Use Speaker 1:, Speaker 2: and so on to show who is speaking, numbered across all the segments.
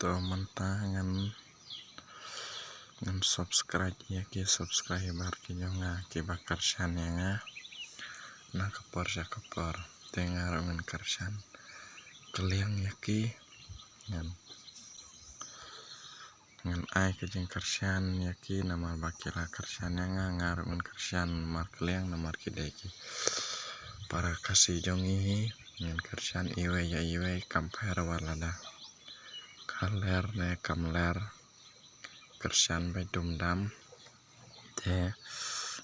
Speaker 1: mentah ngan subscribe ya ki subscriber ki jonga ki bakar shan ya na kapor tengar ngan karsan keliang ya ki ngan ai ke jeng karsan ya ki namar bakila karsan ya ngar ngan karsan mar keliang namar kideki para kasih jongi ngan karsan iwe kamper walada kaler ne kamler karsan bay dumdam te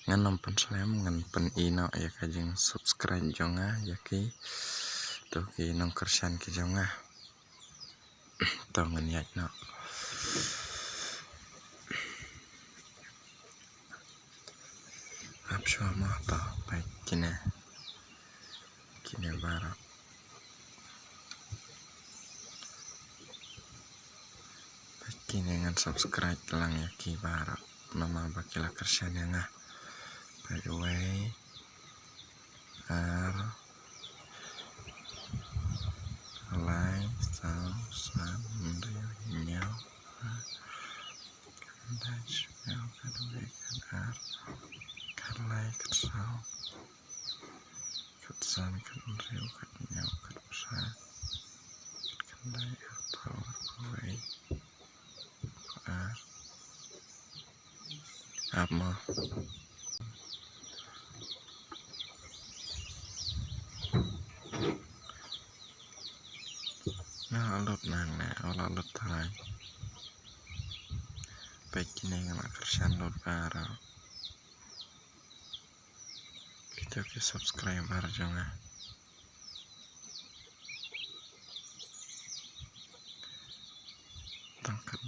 Speaker 1: ngan nom penslem ngan pen ino ya kajeng subscribe jonga ya ki to ki nong karsan ki jonga to ngan yak no ap shoma to bay kine barak kini ngan subscribe lang ya ki barak nama bakila karsan ya nga by the way like san nyau Katsan kan riu kan nyau kan besar kan dai power away apa nah alut nang alut tarai baik ini nggak kersan lot bara kita ke subscriber jangan tangkap